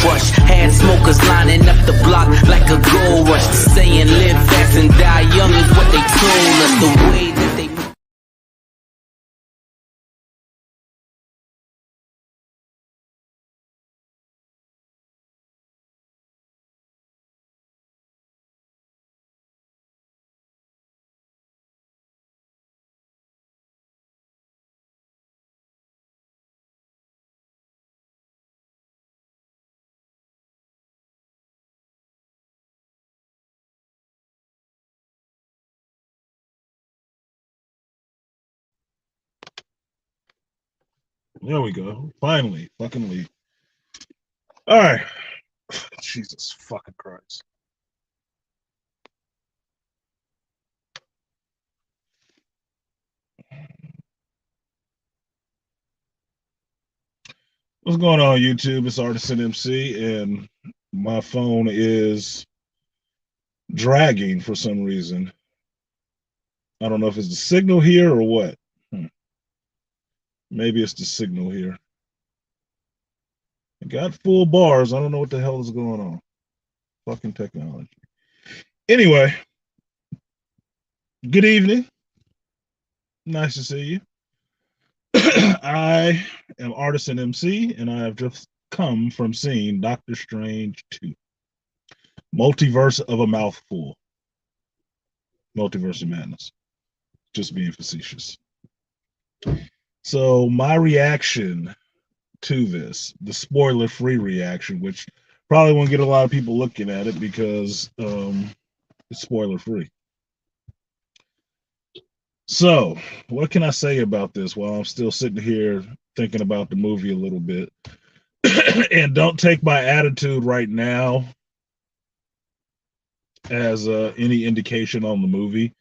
crush. Had smokers lining up the block like a gold rush. Saying live fast and die young is what they told us. The way that they There we go. Finally, fucking leave. All right. Jesus fucking Christ. What's going on, YouTube? It's Artisan MC, and my phone is dragging for some reason. I don't know if it's the signal here or what. Maybe it's the signal here. I got full bars. I don't know what the hell is going on. Fucking technology. Anyway, good evening. Nice to see you. I am Artisan MC, and I have just come from seeing Doctor Strange 2. Multiverse of a Mouthful. Multiverse of Madness. Just being facetious. So my reaction to this, the spoiler-free reaction, which probably won't get a lot of people looking at it because it's spoiler-free. So, what can I say about this while I'm still sitting here thinking about the movie a little bit? And don't take my attitude right now as any indication on the movie.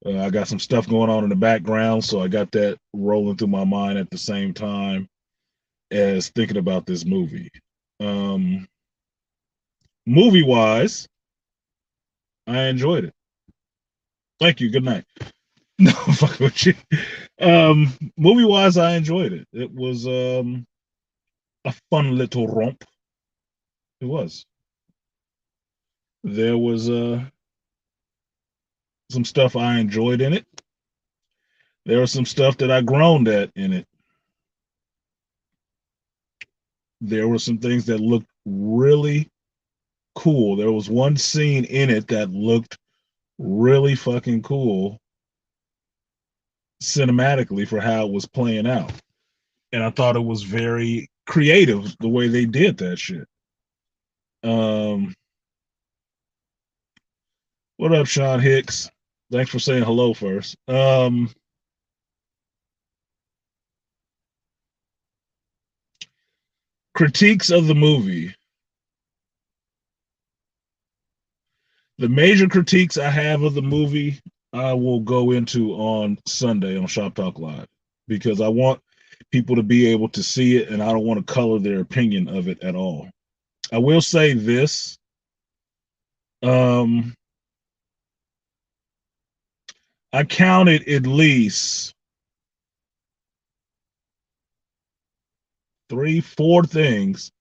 I got some stuff going on in the background, so I got that rolling through my mind at the same time as thinking about this movie. Movie-wise, I enjoyed it. Thank you. Good night. No, fuck with you. Movie-wise, I enjoyed it. It was a fun little romp. It was. There was some stuff I enjoyed in it. There was some stuff that I groaned at in it. There were some things that looked really cool. There was one scene in it that looked really fucking cool cinematically for how it was playing out. And I thought it was very creative the way they did that shit. What up, Sean Hicks? Thanks for saying hello first. Critiques of the movie. The major critiques I have of the movie, I will go into on Sunday on Shop Talk Live because I want people to be able to see it and I don't want to color their opinion of it at all. I will say this. I counted at least 3-4 things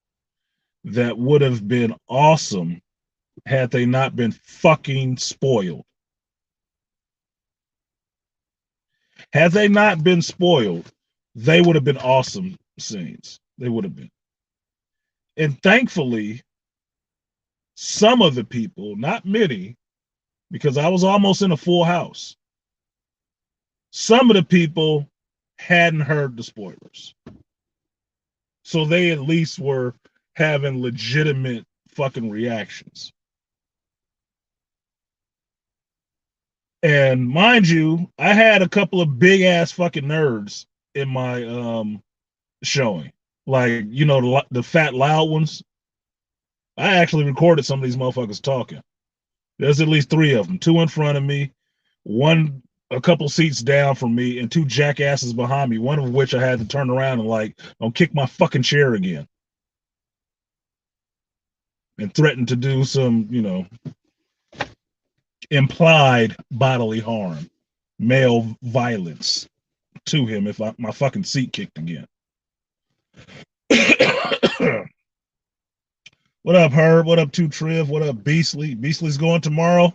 that would have been awesome had they not been fucking spoiled. Had they not been spoiled, they would have been awesome scenes. They would have been. And thankfully, some of the people, not many, because I was almost in a full house, some of the people hadn't heard the spoilers. So they at least were having legitimate fucking reactions. And mind you, I had a couple of big ass fucking nerds in my showing. Like, you know, the fat loud ones. I actually recorded some of these motherfuckers talking. There's at least 3 of them, 2 in front of me, one a couple seats down from me, and 2 jackasses behind me, one of which I had to turn around and like, don't kick my fucking chair again. And threaten to do some, you know, implied bodily harm, male violence to him if my fucking seat kicked again. What up, Herb? What up, Two Triv? What up, Beastly? Beastly's going tomorrow.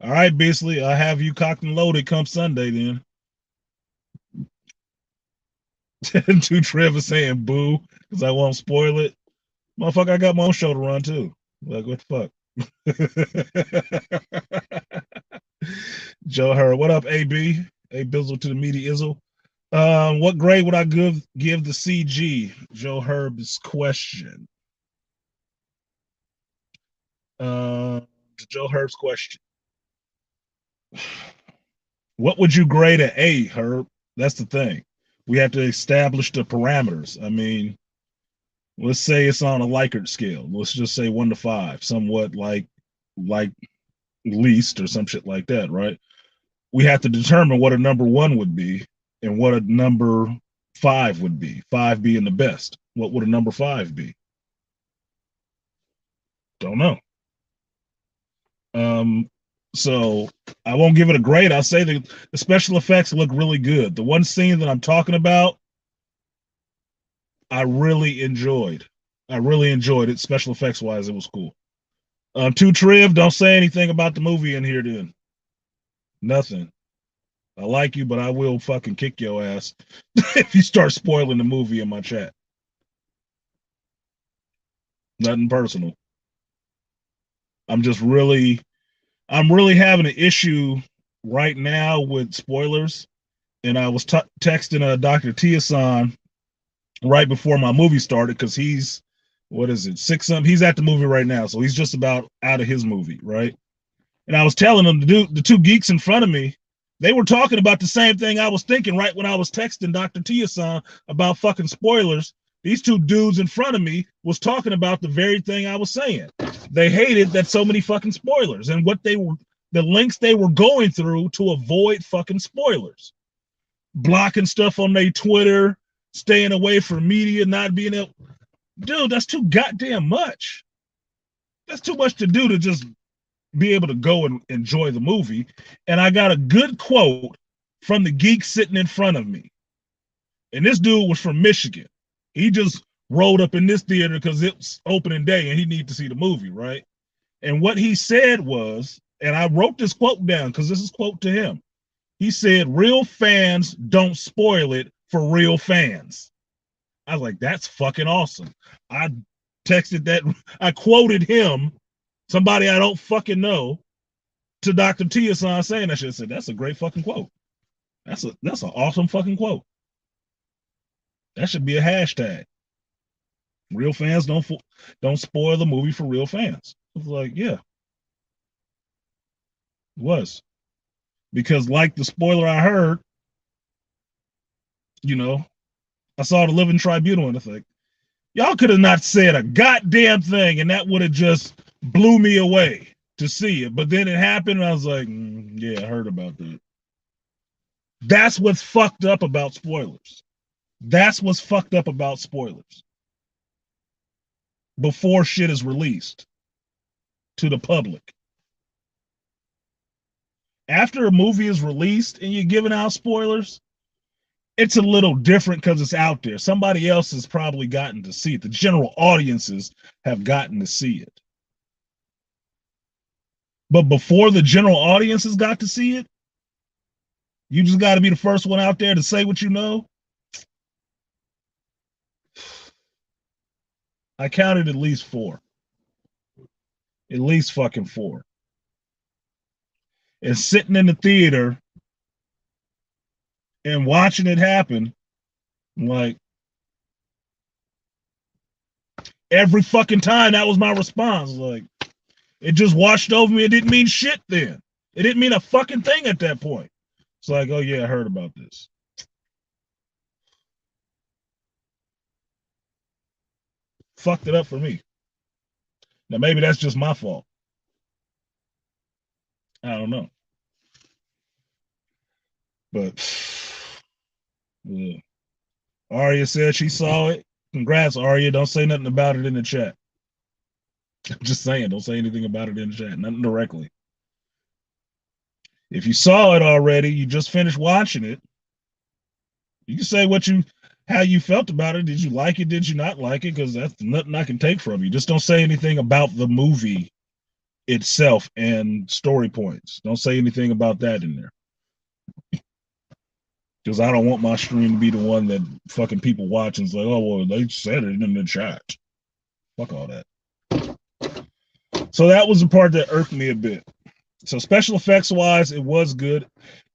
All right, Beastly, I have you cocked and loaded come Sunday then. Two Triv is saying boo because I won't spoil it. Motherfucker, I got my own show to run too. Like, what the fuck? Joe Herb, what up, AB? A Bizzle to the meaty Izzle. What grade would I give the CG? Joe Herb's question. Joe Herb's question. What would you grade an A, Herb? That's the thing. We have to establish the parameters. I mean, let's say it's on a Likert scale. Let's just say 1 to 5, somewhat like least or some shit like that, right? We have to determine what a number 1 would be and what a number 5 would be. 5 being the best. What would a number 5 be? Don't know. So I won't give it a grade. I'll say the special effects look really good. The one scene that I'm talking about, I really enjoyed. I really enjoyed it. Special effects wise, it was cool. Two Triv, don't say anything about the movie in here then. Nothing. I like you, but I will fucking kick your ass if you start spoiling the movie in my chat. Nothing personal. I'm really having an issue right now with spoilers. And I was texting Dr. Tiasan right before my movie started because he's, what is it, 6 something? He's at the movie right now. So he's just about out of his movie, right? And I was telling him the two geeks in front of me, they were talking about the same thing I was thinking right when I was texting Dr. Tiasan about fucking spoilers. These two dudes in front of me was talking about the very thing I was saying. They hated that so many fucking spoilers and what they were, the links they were going through to avoid fucking spoilers. Blocking stuff on their Twitter, staying away from media, not being able. Dude, that's too goddamn much. That's too much to do to just be able to go and enjoy the movie. And I got a good quote from the geek sitting in front of me. And this dude was from Michigan. He just rolled up in this theater because it's opening day and he needed to see the movie, right? And what he said was, and I wrote this quote down because this is quote to him. He said, real fans don't spoil it for real fans. I was like, that's fucking awesome. I texted that, I quoted him, somebody I don't fucking know, to Dr. Tiasan saying that shit. I said, that's a great fucking quote. That's an awesome fucking quote. That should be a hashtag. Real fans don't spoil the movie for real fans. I was like, yeah. It was. Because like the spoiler I heard, you know, I saw the Living Tribunal and I think, y'all could have not said a goddamn thing and that would have just blew me away to see it. But then it happened and I was like, yeah, I heard about that. That's what's fucked up about spoilers. That's what's fucked up about spoilers. Before shit is released to the public. After a movie is released and you're giving out spoilers, it's a little different because it's out there. Somebody else has probably gotten to see it. The general audiences have gotten to see it. But before the general audiences got to see it, you just got to be the first one out there to say what you know. I counted at least 4. At least fucking 4. And sitting in the theater and watching it happen, like, every fucking time that was my response. Like, it just washed over me. It didn't mean shit then. It didn't mean a fucking thing at that point. It's like, oh yeah, I heard about this. Fucked it up for me. Now maybe that's just my fault. I don't know. But yeah. Arya said she saw it. Congrats, Arya. Don't say nothing about it in the chat. I'm just saying, don't say anything about it in the chat. Nothing directly. If you saw it already, you just finished watching it. You can say what you how you felt about it. Did you like it? Did you not like it? Because that's nothing I can take from you. Just don't say anything about the movie itself and story points. Don't say anything about that in there. Because I don't want my stream to be the one that fucking people watch and's like, oh, well, they said it in the chat. Fuck all that. So that was the part that irked me a bit. So special effects wise, it was good.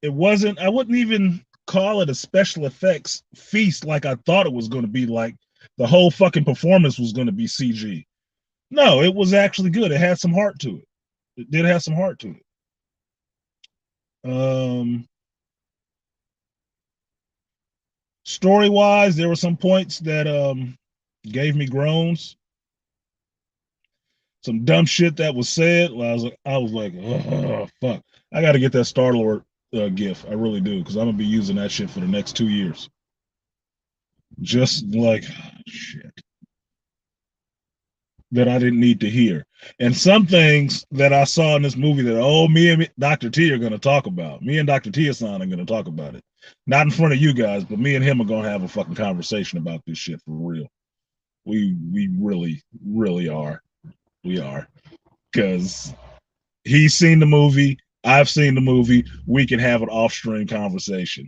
It wasn't, I wouldn't even call it a special effects feast like I thought it was going to be. Like the whole fucking performance was going to be CG. No, it was actually good. It had some heart to it. It did have some heart to it. Story wise, there were some points that gave me groans. Some dumb shit that was said. I was like, oh fuck! I got to get that Star Lord gif. I really do, because I'm gonna be using that shit for the next 2 years. Just like shit that I didn't need to hear, and some things that I saw in this movie that me and Dr. T are gonna talk about. Me and Dr. T-san are gonna talk about it, not in front of you guys, but me and him are gonna have a fucking conversation about this shit for real. We really are. We are, because he's seen the movie. I've seen the movie. We can have an off-stream conversation.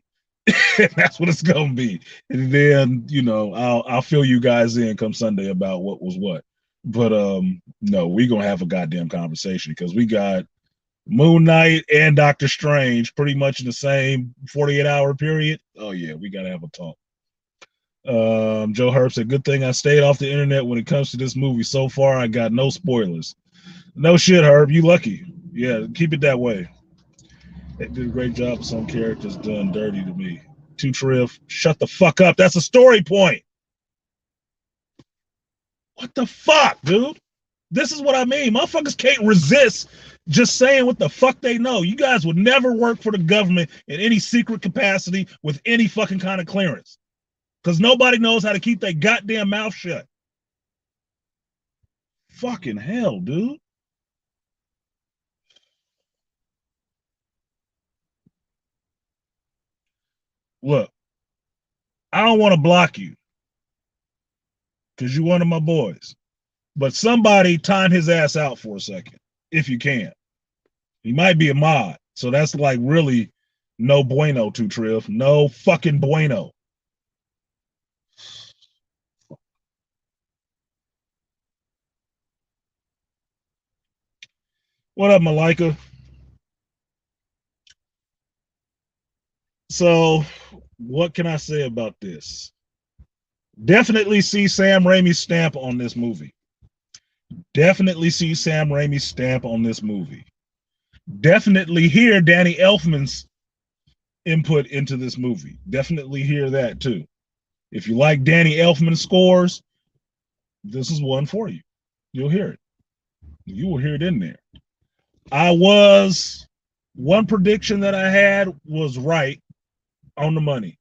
That's what it's gonna be. And then I'll fill you guys in come Sunday about what was what. But no, we gonna have a goddamn conversation because we got Moon Knight and Doctor Strange pretty much in the same 48-hour period. Oh yeah, we gotta have a talk. Joe Herb said, "Good thing I stayed off the internet when it comes to this movie. So far, I got no spoilers." No shit, Herb. You lucky. Yeah, keep it that way. They did a great job with some characters done dirty to me. Too Triv, shut the fuck up. That's a story point. What the fuck, dude? This is what I mean. Motherfuckers can't resist just saying what the fuck they know. You guys would never work for the government in any secret capacity with any fucking kind of clearance. Because nobody knows how to keep their goddamn mouth shut. Fucking hell, dude. Look, I don't want to block you because you're one of my boys. But somebody time his ass out for a second, if you can. He might be a mod. So that's like really no bueno, to Triv. No fucking bueno. What up, Malika? So, what can I say about this? Definitely see Sam Raimi's stamp on this movie. Definitely see Sam Raimi's stamp on this movie. Definitely hear Danny Elfman's input into this movie. Definitely hear that too. If you like Danny Elfman scores, this is one for you. You'll hear it. You will hear it in there. One prediction that I had was right on the money.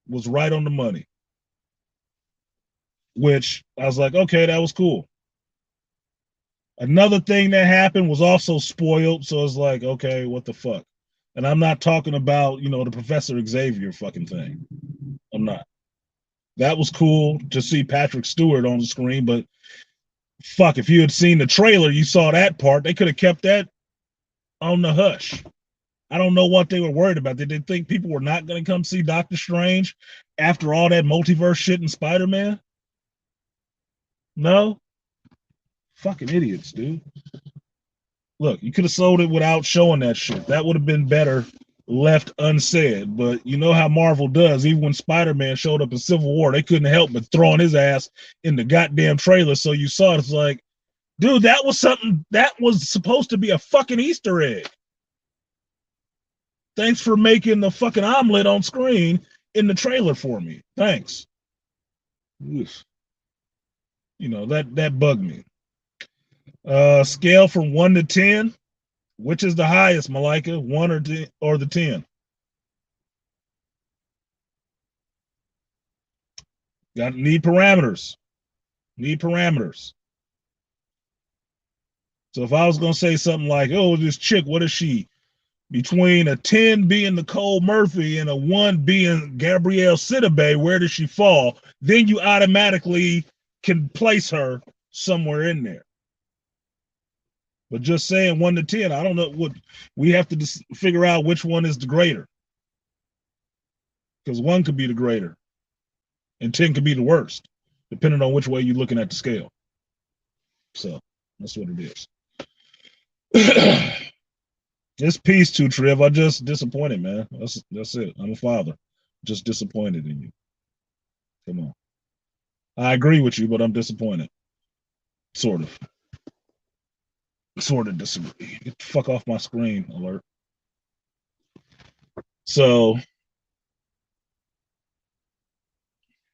Was right on the money. Which I was like, okay, that was cool. Another thing that happened was also spoiled. So it's like, okay, what the fuck? And I'm not talking about, the Professor Xavier fucking thing. I'm not. That was cool to see Patrick Stewart on the screen, but fuck, if you had seen the trailer, you saw that part. They could have kept that on the hush. I don't know what they were worried about. Did they think people were not going to come see Doctor Strange after all that multiverse shit in Spider-Man? No? Fucking idiots, dude. Look, you could have sold it without showing that shit. That would have been better left unsaid. But you know how Marvel does. Even when Spider-Man showed up in Civil War, they couldn't help but throwing his ass in the goddamn trailer. So you saw it. It's like, dude, that was something that was supposed to be a fucking Easter egg. Thanks for making the fucking omelet on screen in the trailer for me. Thanks. Oof. That bugged me. Scale from 1 to 10. Which is the highest, Malika? 1 or the 10? Need parameters. Need parameters. So if I was gonna say something like, "Oh, this chick, what is she? between a 10 being Nicole Murphy and a 1 being Gabrielle Sidibe, where does she fall? Then you automatically can place her somewhere in there. But just saying 1 to 10, I don't know what we have to figure out which one is the greater. Because 1 could be the greater and 10 could be the worst, depending on which way you're looking at the scale. So that's what it is. This piece too, Trev. I'm just disappointed, man. That's it. I'm a father. Just disappointed in you. Come on. I agree with you, but I'm disappointed. Sort of. Sort of disagree. Get the fuck off my screen, alert. So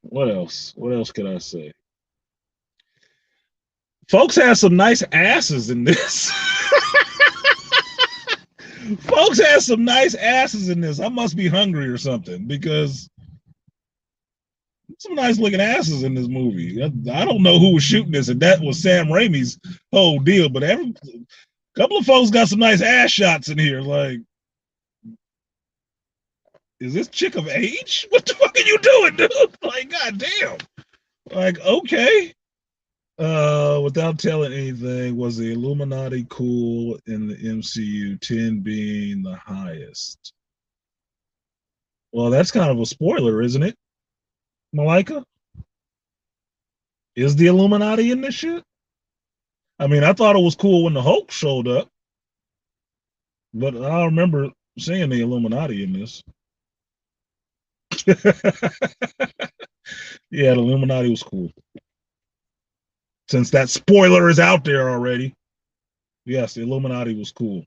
what else? What else could I say? Folks had some nice asses in this. Folks had some nice asses in this. I must be hungry or something because some nice looking asses in this movie. I don't know who was shooting this, and that was Sam Raimi's whole deal. But a couple of folks got some nice ass shots in here. Like, is this chick of age? What the fuck are you doing, dude? Like, goddamn. Like, okay. Without telling anything, was the Illuminati cool in the MCU, 10 being the highest? Well, that's kind of a spoiler, isn't it, Malika? Is the Illuminati in this shit? I mean, I thought it was cool when the Hulk showed up, but I don't remember seeing the Illuminati in this. Yeah, the Illuminati was cool. Since that spoiler is out there already, yes, the Illuminati was cool.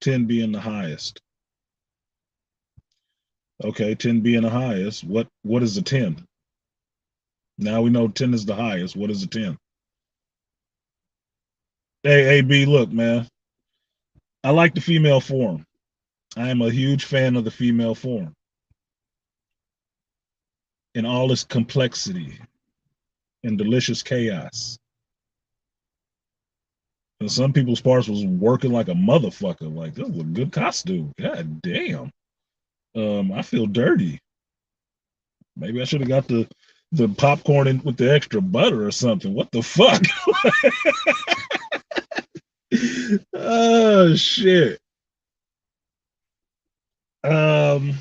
10 being the highest. Okay, 10 being the highest. What is a 10? Now we know 10 is the highest. What is a 10? Hey, AB, look, man. I like the female form. I am a huge fan of the female form in all its complexity and delicious chaos. And some people's parts was working like a motherfucker. Like, this was a good costume. God damn. I feel dirty. Maybe I should have got the popcorn in with the extra butter or something. What the fuck? Oh shit. I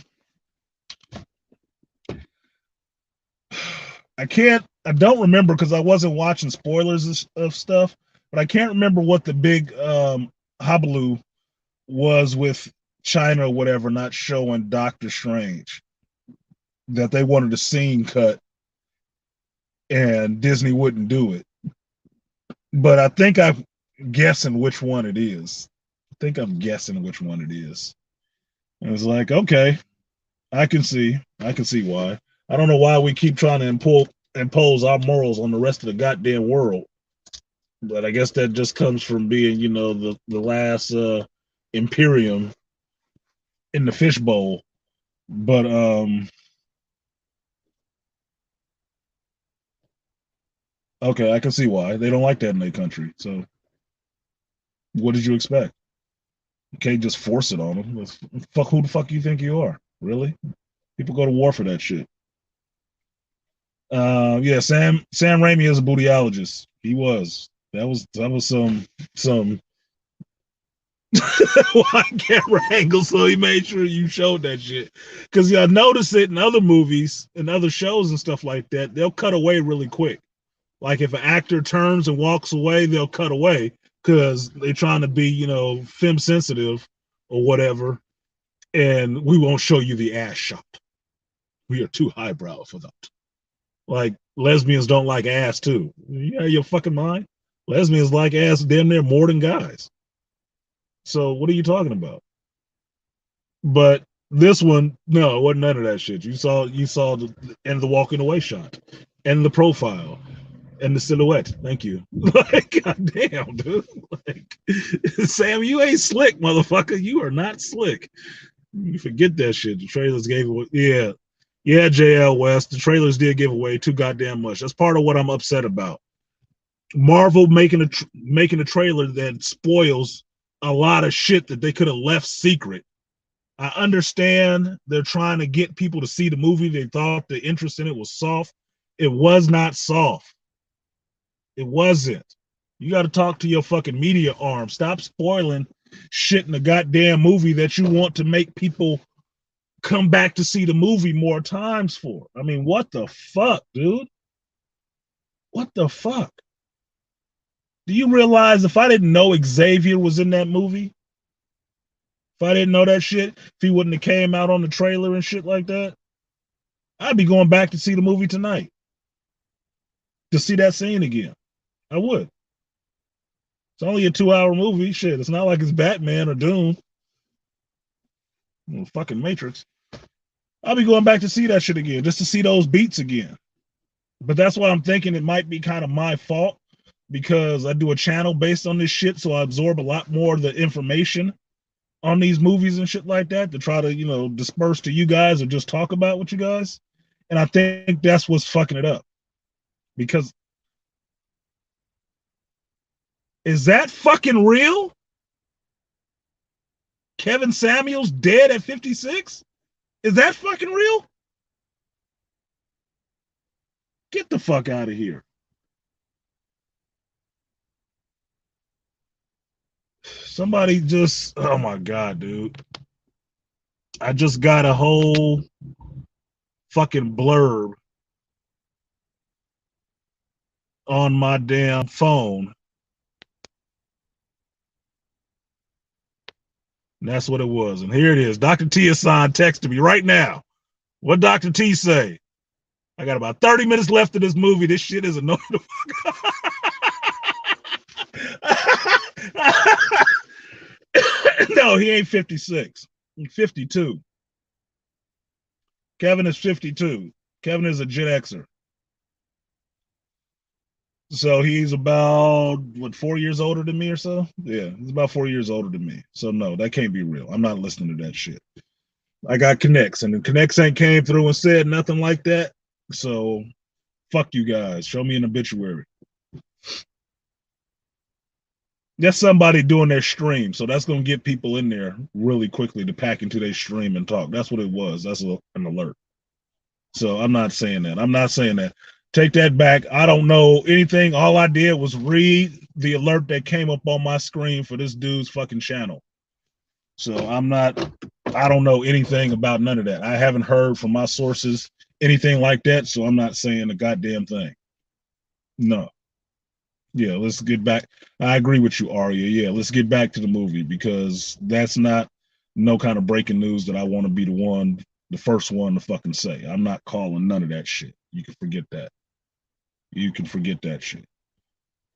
don't remember because I wasn't watching spoilers of stuff, but I can't remember what the big hullabaloo was with China or whatever not showing Doctor Strange. That they wanted a scene cut and Disney wouldn't do it. But I think I'm guessing which one it is. And it's like, okay, I can see why. I don't know why we keep trying to impose our morals on the rest of the goddamn world. But I guess that just comes from being, the last Imperium in the fishbowl. But okay, I can see why. They don't like that in their country. So what did you expect? You can't just force it on them. Who the fuck you think you are? Really? People go to war for that shit. Yeah, Sam Raimi is a bootyologist. He was. That was some wide camera angle, so he made sure you showed that shit. Because I noticed it in other movies and other shows and stuff like that. They'll cut away really quick. Like if an actor turns and walks away, they'll cut away because they're trying to be, femme sensitive or whatever. And we won't show you the ass shot. We are too highbrow for that. Like lesbians don't like ass too. You your fucking mind? Lesbians like ass damn near more than guys. So what are you talking about? But this one, no, it wasn't none of that shit. You saw the end of the walking away shot and the profile and the silhouette. Thank you. Like, goddamn, dude. Like, Sam, you ain't slick, motherfucker. You are not slick. You forget that shit. The trailers gave away. Yeah, JL West. The trailers did give away too goddamn much. That's part of what I'm upset about. Marvel making a trailer that spoils a lot of shit that they could have left secret. I understand they're trying to get people to see the movie. They thought the interest in it was soft. It was not soft. It wasn't. You got to talk to your fucking media arm. Stop spoiling shit in the goddamn movie that you want to make people come back to see the movie more times for. I mean, what the fuck, dude? What the fuck? Do you realize if I didn't know Xavier was in that movie, if I didn't know that shit, if he wouldn't have came out on the trailer and shit like that, I'd be going back to see the movie tonight to see that scene again. I would. It's only a 2-hour movie. Shit, it's not like it's Batman or Doom. Well, fucking Matrix. I'll be going back to see that shit again, just to see those beats again. But that's why I'm thinking it might be kind of my fault because I do a channel based on this shit, so I absorb a lot more of the information on these movies and shit like that to try to, disperse to you guys or just talk about with you guys. And I think that's what's fucking it up. Because is that fucking real? Kevin Samuels dead at 56? Is that fucking real? Get the fuck out of here. Somebody just, oh my God, dude. I just got a whole fucking blurb on my damn phone. And that's what it was. And here it is. Dr. T assigned texted me right now. What Dr. T say? I got about 30 minutes left of this movie. This shit is annoying the fuck. No, he ain't 56. He's 52. Kevin is 52. Kevin is a Gen Xer. So he's about, 4 years older than me or so? Yeah, he's about 4 years older than me. So no, that can't be real. I'm not listening to that shit. I got connects, and the connects ain't came through and said nothing like that. So fuck you guys. Show me an obituary. That's somebody doing their stream. So that's going to get people in there really quickly to pack into their stream and talk. That's what it was. That's an alert. So I'm not saying that. I'm not saying that. Take that back. I don't know anything. All I did was read the alert that came up on my screen for this dude's fucking channel. So I don't know anything about none of that. I haven't heard from my sources anything like that. So I'm not saying a goddamn thing. No. Yeah, let's get back. I agree with you, Arya. Yeah, let's get back to the movie because that's not no kind of breaking news that I want to be the first one to fucking say. I'm not calling none of that shit. You can forget that. You can forget that shit.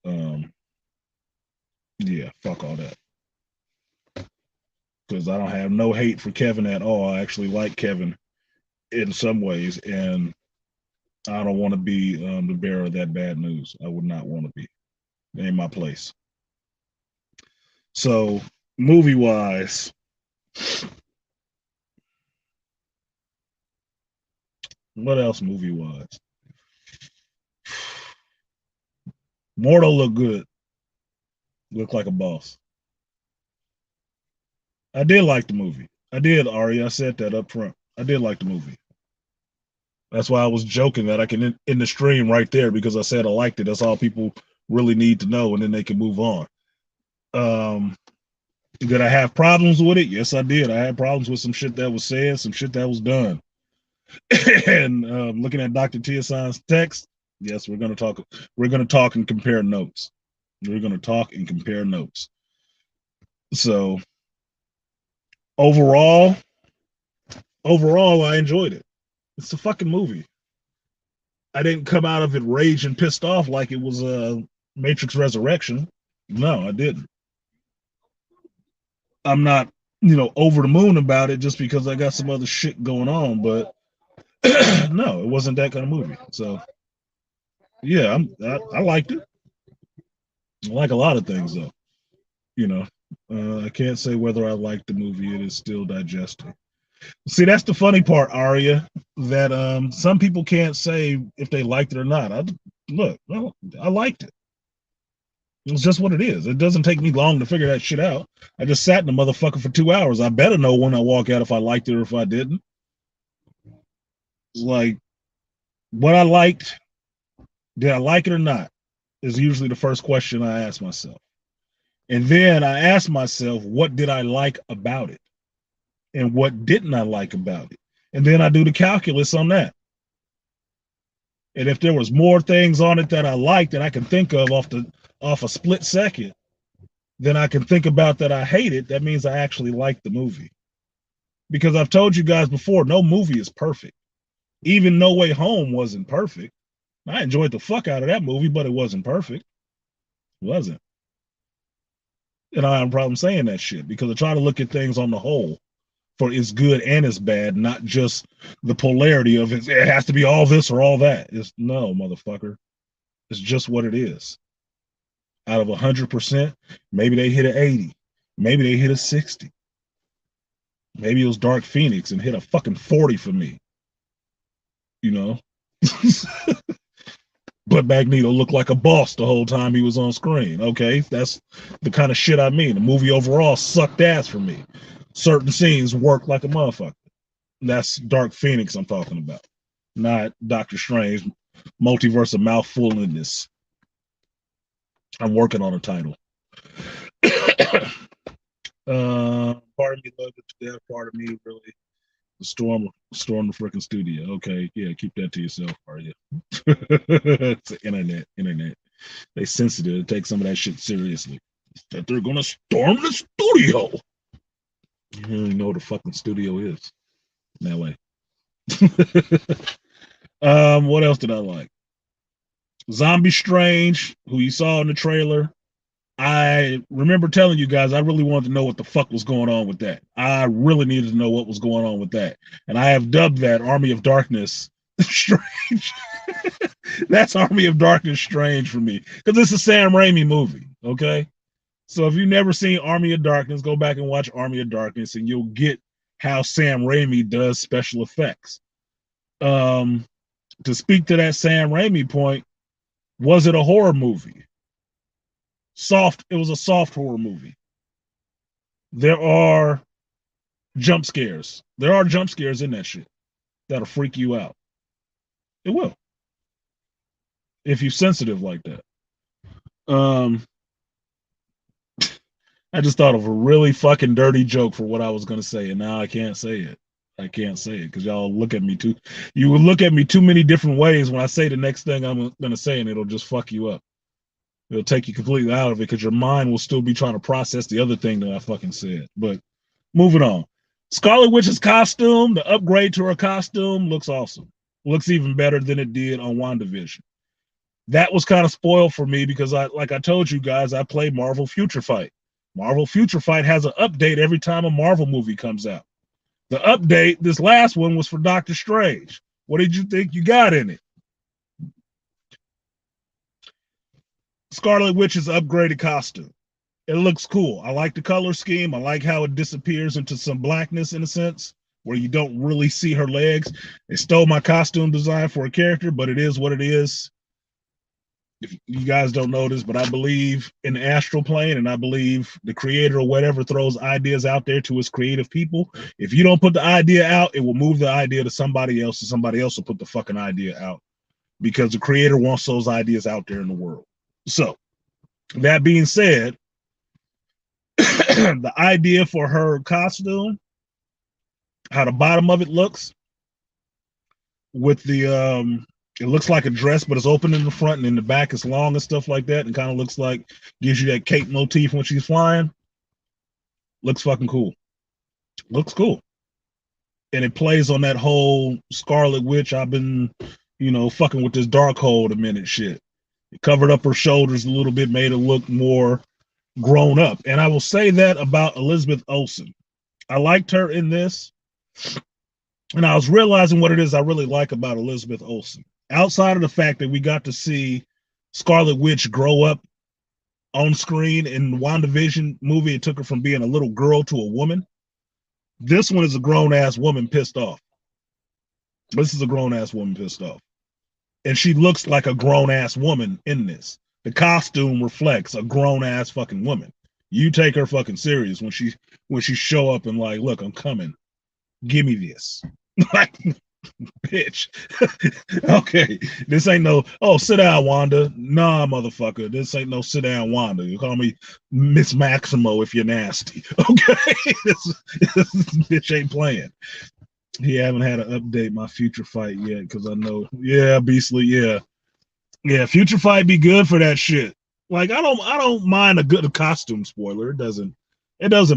Yeah, fuck all that. Because I don't have no hate for Kevin at all. I actually like Kevin in some ways, and I don't want to be the bearer of that bad news. I would not want to be. It ain't my place. So, movie wise, what else movie wise? Mortal looked good. Looked like a boss. I did like the movie. I did, Ari. I said that up front. I did like the movie. That's why I was joking that I can in the stream right there because I said I liked it. That's all people really need to know, and then they can move on. Did I have problems with it? Yes, I did. I had problems with some shit that was said, some shit that was done. And looking at Dr. Tiasan's text, yes, we're gonna talk. We're gonna talk and compare notes. We're gonna talk and compare notes. So overall, I enjoyed it. It's a fucking movie. I didn't come out of it raged and pissed off like it was a Matrix Resurrection. No, I didn't. I'm not, over the moon about it just because I got some other shit going on, but no, it wasn't that kind of movie. So yeah, I liked it. I like a lot of things though. I can't say whether I liked the movie. It is still digesting. See, that's the funny part, Aria, that some people can't say if they liked it or not. I liked it. It's just what it is. It doesn't take me long to figure that shit out. I just sat in the motherfucker for 2 hours. I better know when I walk out if I liked it or if I didn't. It's like what I liked, did I like it or not? Is usually the first question I ask myself. And then I ask myself, what did I like about it? And what didn't I like about it? And then I do the calculus on that. And if there was more things on it that I liked that I can think of off a split second, then I can think about that I hate it. That means I actually like the movie. Because I've told you guys before, no movie is perfect. Even No Way Home wasn't perfect. I enjoyed the fuck out of that movie, but it wasn't perfect. It wasn't. And I have a problem saying that shit because I try to look at things on the whole for its good and its bad, not just the polarity of it. It has to be all this or all that. It's no, motherfucker. It's just what it is. Out of 100%, maybe they hit an 80. Maybe they hit a 60. Maybe it was Dark Phoenix and hit a fucking 40 for me. You know? But Magneto looked like a boss the whole time he was on screen. Okay, that's the kind of shit I mean. The movie overall sucked ass for me. Certain scenes worked like a motherfucker. That's Dark Phoenix I'm talking about, not Doctor Strange. Multiverse of Mouthfulness. I'm working on a title. Part of me loved it to death. Part of me really storm the freaking studio. Okay, yeah, keep that to yourself, are you? It's the internet. They sensitive to take some of that shit seriously. That they're gonna storm the studio. You don't even know what the fucking studio is in LA. What else did I like? Zombie Strange, who you saw in the trailer. I remember telling you guys I really wanted to know what the fuck was going on with that. I really needed to know what was going on with that. And I have dubbed that Army of Darkness Strange. That's Army of Darkness Strange for me. Because it's a Sam Raimi movie. Okay. So if you've never seen Army of Darkness, go back and watch Army of Darkness and you'll get how Sam Raimi does special effects. To speak to that Sam Raimi point, was it a horror movie? It was a soft horror movie. There are jump scares. There are jump scares in that shit that'll freak you out. It will. If you're sensitive like that. I just thought of a really fucking dirty joke for what I was gonna say, and now I can't say it. I can't say it because y'all look at me too. You will look at me too many different ways when I say the next thing I'm gonna say, and it'll just fuck you up. It'll take you completely out of it because your mind will still be trying to process the other thing that I fucking said. But moving on. Scarlet Witch's costume, the upgrade to her costume looks awesome. Looks even better than it did on WandaVision. That was kind of spoiled for me because like I told you guys, I play Marvel Future Fight. Marvel Future Fight has an update every time a Marvel movie comes out. The update, this last one, was for Doctor Strange. What did you think you got in it? Scarlet Witch's upgraded costume. It looks cool. I like the color scheme. I like how it disappears into some blackness in a sense, where you don't really see her legs. It stole my costume design for a character, but it is what it is. If you guys don't know this, but I believe in the astral plane, and I believe the creator or whatever throws ideas out there to his creative people. If you don't put the idea out, it will move the idea to somebody else, and somebody else will put the fucking idea out because the creator wants those ideas out there in the world. So, that being said, the idea for her costume, how the bottom of it looks, with the it looks like a dress, but it's open in the front and in the back it's long and stuff like that, and kind of looks like gives you that cape motif when she's flying. Looks fucking cool. Looks cool. And it plays on that whole Scarlet Witch. I've been, fucking with this Darkhold a minute shit. It covered up her shoulders a little bit, made her look more grown up. And I will say that about Elizabeth Olsen. I liked her in this. And I was realizing what it is I really like about Elizabeth Olsen. Outside of the fact that we got to see Scarlet Witch grow up on screen in the WandaVision movie, it took her from being a little girl to a woman. This one is a grown-ass woman pissed off. This is a grown-ass woman pissed off. And she looks like a grown-ass woman in this. The costume reflects a grown ass fucking woman. You take her fucking serious when she show up and like, look, I'm coming. Give me this. Like, bitch. Okay. This ain't no, oh, sit down, Wanda. Nah, motherfucker. This ain't no sit down, Wanda. You call me Miss Maximo if you're nasty. Okay. this bitch ain't playing. He haven't had to update my future fight yet because I know, yeah, Beastly, yeah. Yeah, future fight be good for that shit. Like I don't mind a good costume spoiler. It doesn't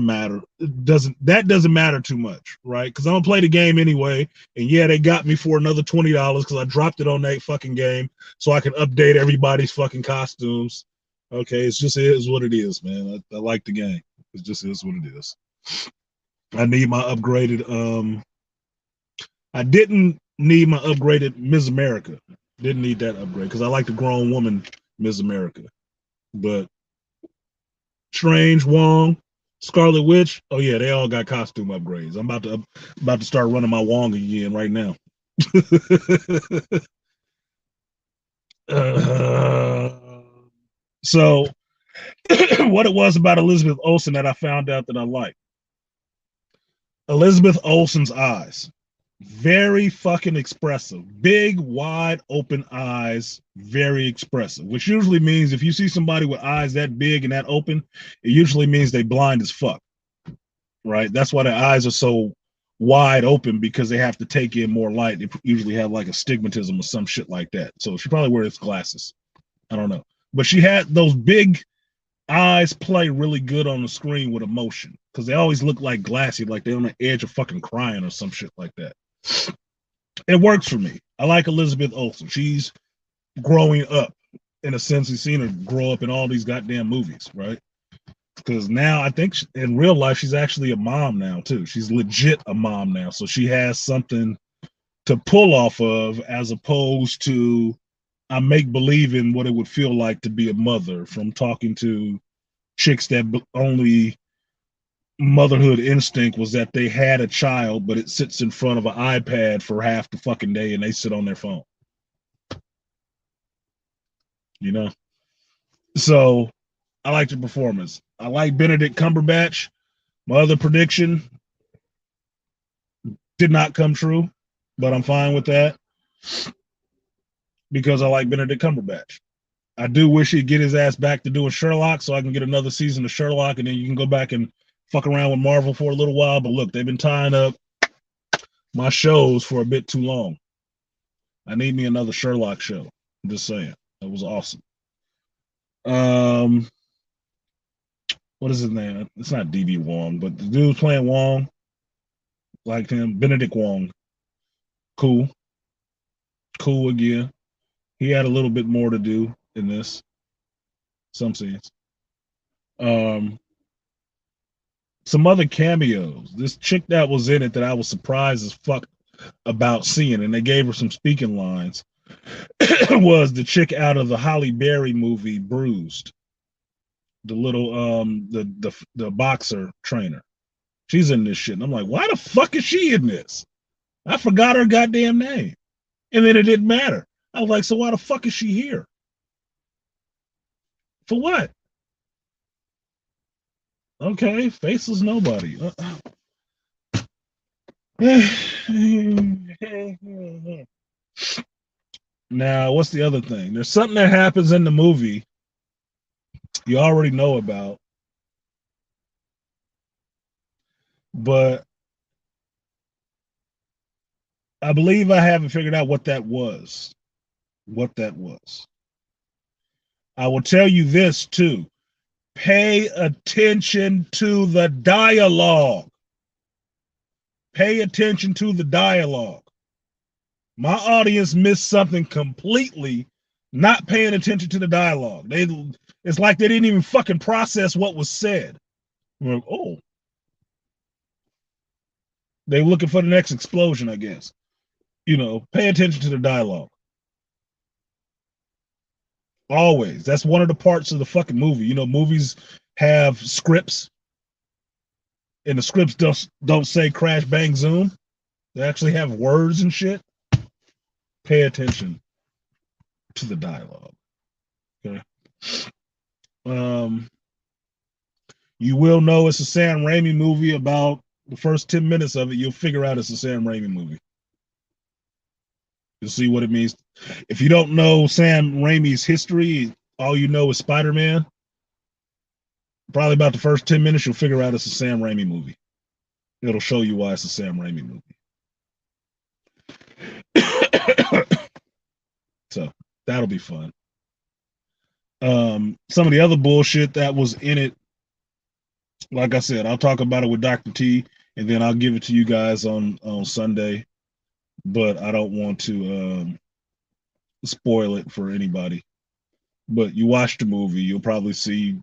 matter. That doesn't matter too much, right? Because I'm gonna play the game anyway. And yeah, they got me for another $20 because I dropped it on that fucking game so I can update everybody's fucking costumes. Okay, it's just it is what it is, man. I like the game. It just is what it is. I need my upgraded I didn't need my upgraded Ms. America. Didn't need that upgrade because I like the grown woman Ms. America. But Strange, Wong, Scarlet Witch, oh yeah, they all got costume upgrades. I'm about to start running my Wong again right now. So what it was about Elizabeth Olsen that I found out that I like. Elizabeth Olsen's eyes. Very fucking expressive. Big, wide open eyes, very expressive. Which usually means if you see somebody with eyes that big and that open, it usually means they blind as fuck. Right? That's why their eyes are so wide open because they have to take in more light. They usually have like astigmatism or some shit like that. So she probably wears glasses. I don't know. But she had those big eyes play really good on the screen with emotion because they always look like glassy, like they're on the edge of fucking crying or some shit like that. It works for me. I like Elizabeth Olsen. She's growing up in a sense. You've seen her grow up in all these goddamn movies, right? Because now I think in real life she's actually a mom now too. She's legit a mom now, so she has something to pull off of as opposed to I make believe in what it would feel like to be a mother from talking to chicks that only motherhood instinct was that they had a child, but it sits in front of an iPad for half the fucking day and they sit on their phone. You know? So I like the performance. I like Benedict Cumberbatch. My other prediction did not come true, but I'm fine with that because I like Benedict Cumberbatch. I do wish he'd get his ass back to doing Sherlock so I can get another season of Sherlock and then you can go back and fuck around with Marvel for a little while. But look, they've been tying up my shows for a bit too long. I need me another Sherlock show. I'm just saying. That was awesome. What is his name? It's not DB Wong, but the dude playing Wong, like him, Benedict Wong. Cool. Cool again. He had a little bit more to do in this. Some scenes. Some other cameos. This chick that was in it that I was surprised as fuck about seeing, and they gave her some speaking lines, was the chick out of the Halle Berry movie Bruised. The little the boxer trainer. She's in this shit. And I'm like, why the fuck is she in this? I forgot her goddamn name. And then it didn't matter. I was like, so why the fuck is she here? For what? Okay, faceless nobody. Now, what's the other thing? There's something that happens in the movie you already know about, but I believe I haven't figured out what that was. What that was. I will tell you this too. Pay attention to the dialogue. Pay attention to the dialogue. My audience missed something completely, not paying attention to the dialogue. It's like they didn't even fucking process what was said. Like, oh. They're looking for the next explosion, I guess. You know, pay attention to the dialogue. Always. That's one of the parts of the fucking movie. You know, movies have scripts, and the scripts don't say crash, bang, zoom. They actually have words and shit. Pay attention to the dialogue. Okay. Um, you will know it's a Sam Raimi movie about the first 10 minutes of it. You'll figure out it's a Sam Raimi movie. You'll see what it means. If you don't know Sam Raimi's history, all you know is Spider-Man. Probably about the first 10 minutes, you'll figure out it's a Sam Raimi movie. It'll show you why it's a Sam Raimi movie. So that'll be fun. Some of the other bullshit that was in it, like I said, I'll talk about it with Dr. T, and then I'll give it to you guys on Sunday. But I don't want to spoil it for anybody. But you watch the movie, you'll probably see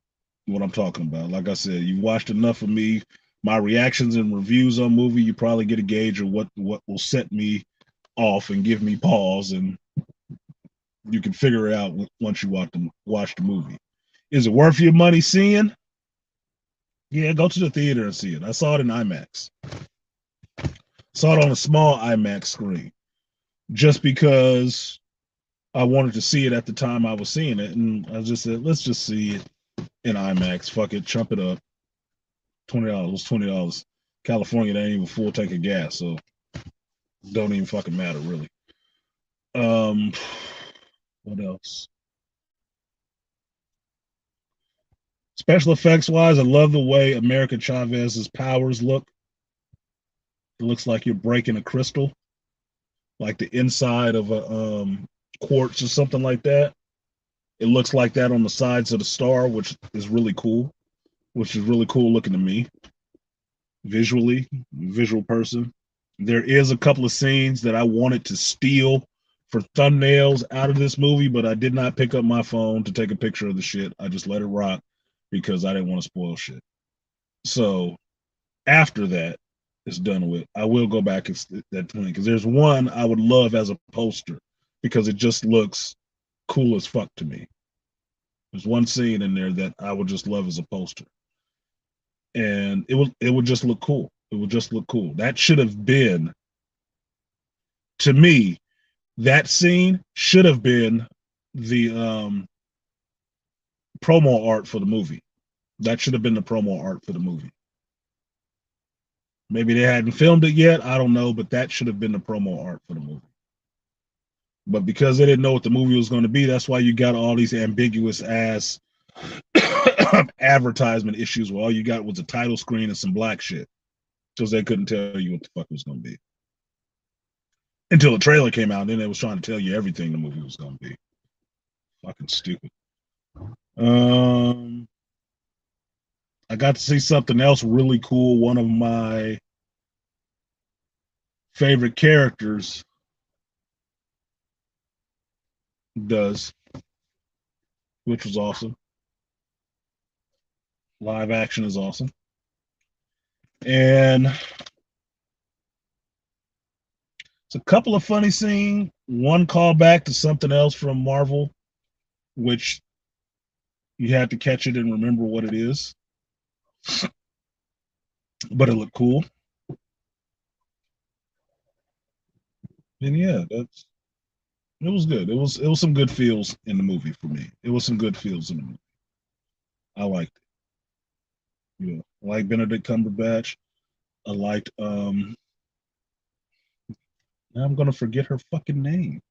what I'm talking about. Like I said, you watched enough of me, my reactions and reviews on movie. You probably get a gauge of what will set me off and give me pause, and you can figure it out once you watch the movie. Is it worth your money seeing? Yeah, go to the theater and see it. I saw it in IMAX. Saw it on a small IMAX screen, just because I wanted to see it at the time I was seeing it, and I just said, let's just see it in IMAX. Fuck it, chump it up. $20. $20. California, they ain't even full tank of gas, so don't even fucking matter really. What else? Special effects wise, I love the way America Chavez's powers look. It looks like you're breaking a crystal, like the inside of a quartz or something like that. It looks like that on the sides of the star, which is really cool. Which is really cool looking to me, visually, visual person. There is a couple of scenes that I wanted to steal for thumbnails out of this movie, but I did not pick up my phone to take a picture of the shit. I just let it rock because I didn't want to spoil shit. So after that is done with, I will go back and that thing because there's one I would love as a poster because it just looks cool as fuck to me. There's one scene in there that I would just love as a poster, and it would just look cool. It would just look cool. That should have been, to me, that scene should have been the promo art for the movie. That should have been the promo art for the movie. Maybe they hadn't filmed it yet. I don't know, but that should have been the promo art for the movie. But because they didn't know what the movie was going to be, that's why you got all these ambiguous ass advertisement issues where all you got was a title screen and some black shit. Because they couldn't tell you what the fuck it was going to be. Until the trailer came out, and then they was trying to tell you everything the movie was going to be. Fucking stupid. I got to see something else really cool. One of my favorite characters does, which was awesome. Live action is awesome. And it's a couple of funny scenes. One callback to something else from Marvel, which you had to catch it and remember what it is. But it looked cool. And yeah, it was good. It was some good feels in the movie for me. It was some good feels in the movie. I liked it. Yeah. I like Benedict Cumberbatch. I liked now I'm gonna forget her fucking name.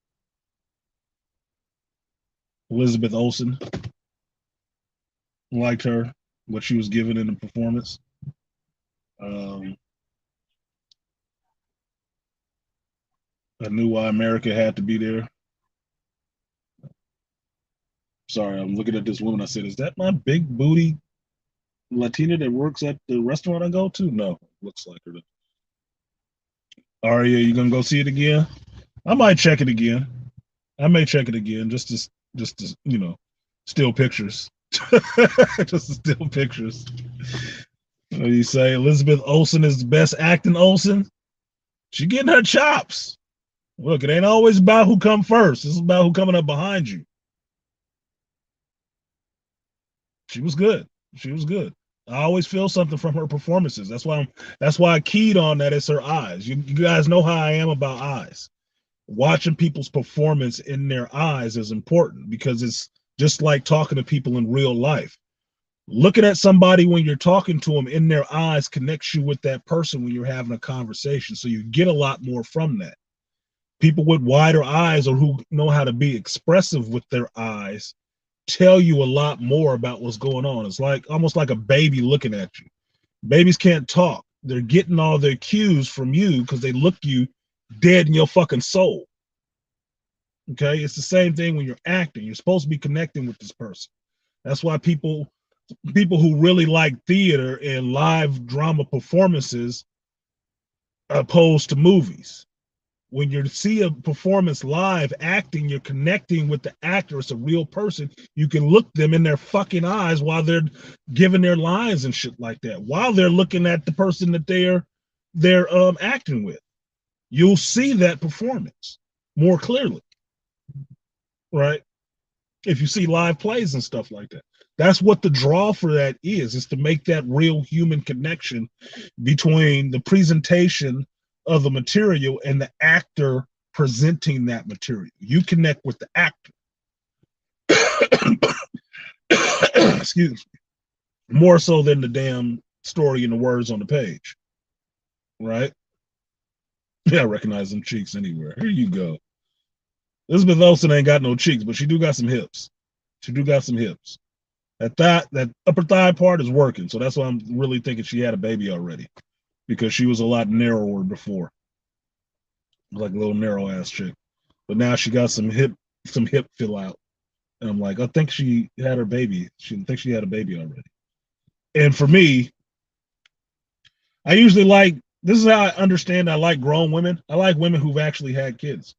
Elizabeth Olsen. Liked her, what she was given in the performance. I knew why America had to be there. Sorry, I'm looking at this woman. I said, "Is that my big booty Latina that works at the restaurant I go to?" No, looks like her. Aria, you gonna go see it again? I might check it again. I may check it again just to steal pictures. Just to steal pictures. What do you say? Elizabeth Olsen is the best acting Olsen. She getting her chops. Look, it ain't always about who come first. It's about who coming up behind you. She was good. She was good. I always feel something from her performances. That's why I keyed on that. It's her eyes. You guys know how I am about eyes. Watching people's performance in their eyes is important because just like talking to people in real life. Looking at somebody when you're talking to them in their eyes connects you with that person when you're having a conversation. So you get a lot more from that. People with wider eyes or who know how to be expressive with their eyes tell you a lot more about what's going on. It's like almost like a baby looking at you. Babies can't talk. They're getting all their cues from you because they look you dead in your fucking soul. Okay, it's the same thing when you're acting. You're supposed to be connecting with this person. That's why people who really like theater and live drama performances opposed to movies. When you see a performance live acting, you're connecting with the actor. It's a real person. You can look them in their fucking eyes while they're giving their lines and shit like that. While they're looking at the person that they're acting with, you'll see that performance more clearly, right? If you see live plays and stuff like that. That's what the draw for that is to make that real human connection between the presentation of the material and the actor presenting that material. You connect with the actor. Excuse me. More so than the damn story and the words on the page. Right? Yeah, I recognize them cheeks anywhere. Here you go. Elizabeth Olsen ain't got no cheeks, but she do got some hips. She do got some hips. That upper thigh part is working, so that's why I'm really thinking she had a baby already, because she was a lot narrower before, like a little narrow ass chick. But now she got some hip fill out, and I'm like, I think she had her baby. She thinks she had a baby already. And for me, I usually like this is how I understand I like grown women. I like women who've actually had kids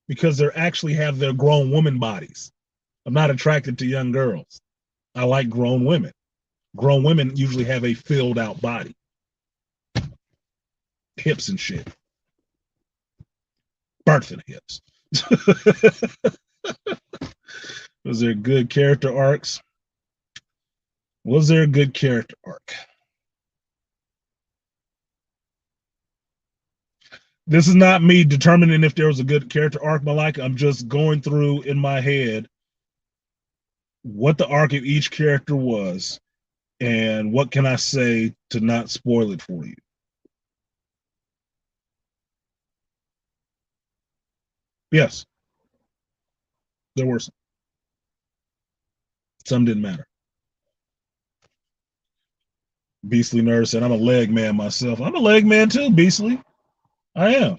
because they actually have their grown woman bodies. I'm not attracted to young girls. I like grown women. Grown women usually have a filled out body, hips and shit, birthing hips. Was there good character arcs? Was there a good character arc? This is not me determining if there was a good character arc, Malika. I'm just going through in my head what the arc of each character was and what can I say to not spoil it for you. Yes, there were some. Some didn't matter. Beastly Nerd said, I'm a leg man myself. I'm a leg man too, Beastly. I am.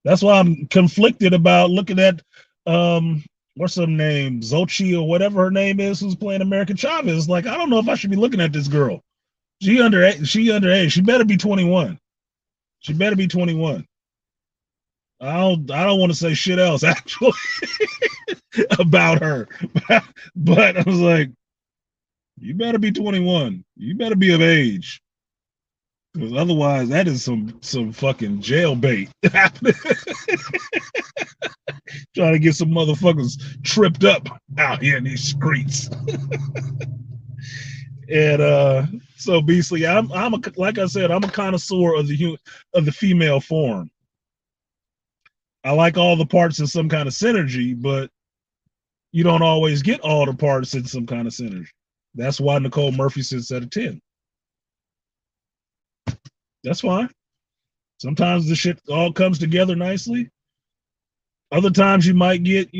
That's why I'm conflicted about looking at what's her name, Xochitl or whatever her name is, who's playing American Chavez. Like, I don't know if I should be looking at this girl. She underage. She better be 21. She better be 21. I don't want to say shit else actually about her. But I was like, you better be 21. You better be of age. Because otherwise that is some fucking jail bait happening. Trying to get some motherfuckers tripped up out here in these streets. And so Beastly, like I said, I'm a connoisseur of the female form. I like all the parts in some kind of synergy, but you don't always get all the parts in some kind of synergy. That's why Nicole Murphy sits at a 10. That's fine. Sometimes the shit all comes together nicely. Other times you might get,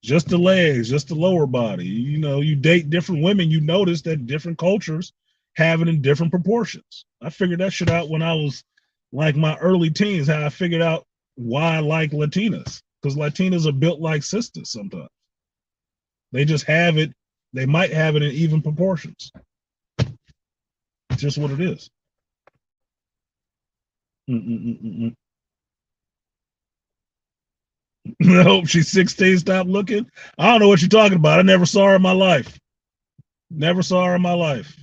just the legs, just the lower body. You date different women, you notice that different cultures have it in different proportions. I figured that shit out when I was like my early teens, how I figured out why I like Latinas. Because Latinas are built like sisters sometimes. They just have it, they might have it in even proportions. It's just what it is. I hope she's 16, stop looking. I don't know what you're talking about. I never saw her in my life. Never saw her in my life.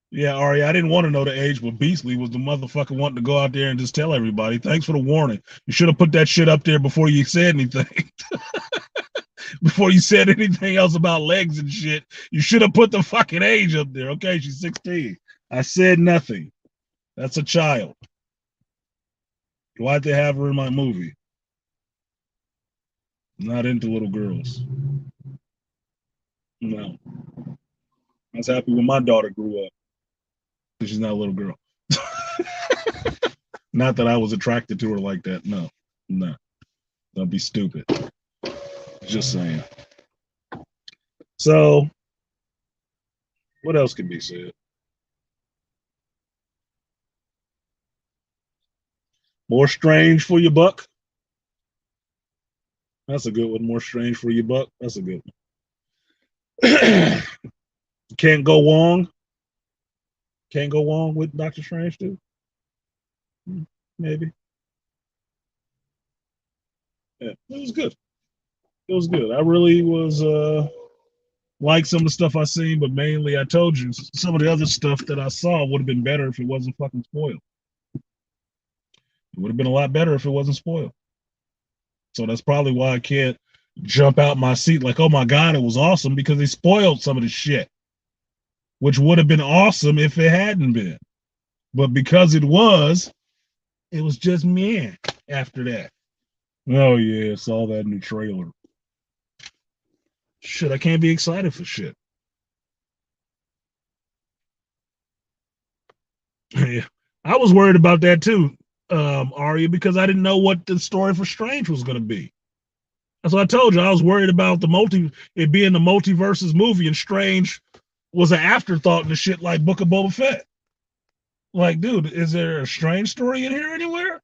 Yeah, Ari, I didn't want to know the age, but Beastly was the motherfucker wanting to go out there and just tell everybody. Thanks for the warning. You should have put that shit up there before you said anything. Before you said anything else about legs and shit, you should have put the fucking age up there. Okay, she's 16. I said nothing. That's a child. Why'd they have her in my movie? Not into little girls. No. I was happy when my daughter grew up because she's not a little girl. Not that I was attracted to her like that. No. No. Don't be stupid. Just saying. So, what else can be said? More strange for your buck? That's a good one. More strange for your buck? That's a good one. Can't go wrong. Can't go wrong with Doctor Strange too. Maybe. Yeah, it was good. It was good. I really was like some of the stuff I seen, but mainly I told you some of the other stuff that I saw would have been better if it wasn't fucking spoiled. It would have been a lot better if it wasn't spoiled. So that's probably why I can't jump out my seat like, oh my God, it was awesome, because they spoiled some of the shit, which would have been awesome if it hadn't been. But because it was just me after that. Oh yeah, saw that new trailer. Shit, I can't be excited for shit. Yeah. I was worried about that too, Arya, because I didn't know what the story for Strange was going to be. That's what I told you. I was worried about it being the multiverses movie, and Strange was an afterthought and the shit like Book of Boba Fett. Like, dude, is there a Strange story in here anywhere?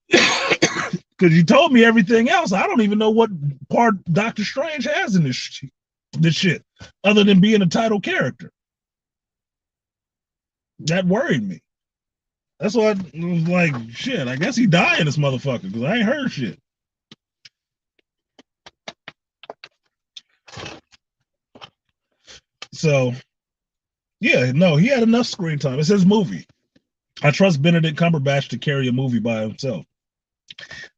Because you told me everything else. I don't even know what part Doctor Strange has in this shit, other than being a title character. That worried me. That's why I was like, shit, I guess he died in this motherfucker, because I ain't heard shit. So, yeah, no, he had enough screen time. It's his movie. I trust Benedict Cumberbatch to carry a movie by himself.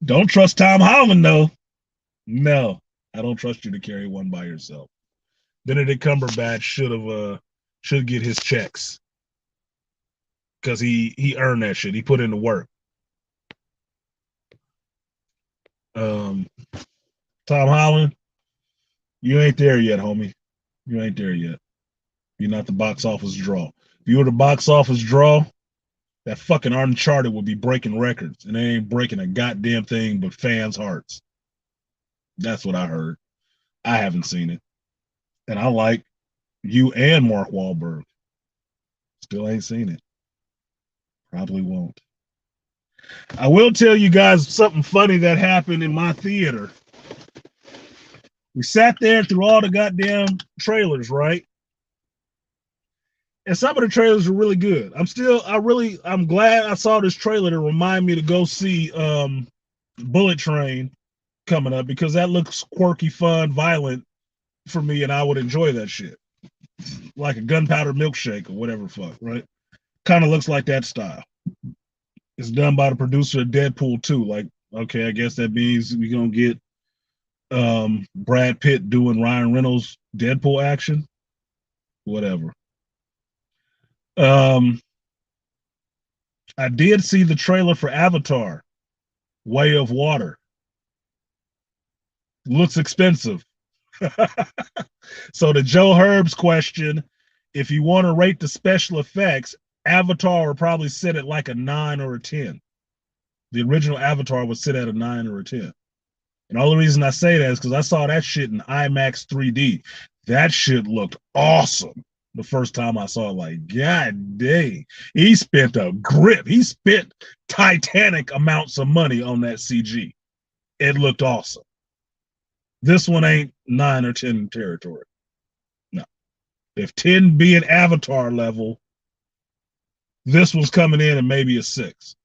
Don't trust Tom Holland, though. No, I don't trust you to carry one by yourself. Benedict Cumberbatch should get his checks, because he earned that shit. He put in the work. Tom Holland, you ain't there yet, homie. You ain't there yet. You're not the box office draw. If you were the box office draw, that fucking Uncharted would be breaking records, and they ain't breaking a goddamn thing but fans' hearts. That's what I heard. I haven't seen it, and I like you and Mark Wahlberg. Still ain't seen it. Probably won't. I will tell you guys something funny that happened in my theater. We sat there through all the goddamn trailers, right? And some of the trailers were really good. I'm glad I saw this trailer to remind me to go see Bullet Train coming up, because that looks quirky, fun, violent for me, and I would enjoy that shit. Like a gunpowder milkshake or whatever fuck, right? Kind of looks like that style. It's done by the producer of Deadpool 2. Like, okay, I guess that means we're gonna get Brad Pitt doing Ryan Reynolds Deadpool action. Whatever. I did see the trailer for Avatar, Way of Water. Looks expensive. So to Joe Herb's question, if you want to rate the special effects, Avatar would probably sit at like a 9 or a 10. The original Avatar would sit at a 9 or a 10. And all the reason I say that is because I saw that shit in IMAX 3D. That shit looked awesome the first time I saw it. Like, god dang, he spent a grip. He spent Titanic amounts of money on that CG. It looked awesome. This one ain't 9 or 10 territory. No. If 10 being Avatar level, this one's coming in and maybe a 6.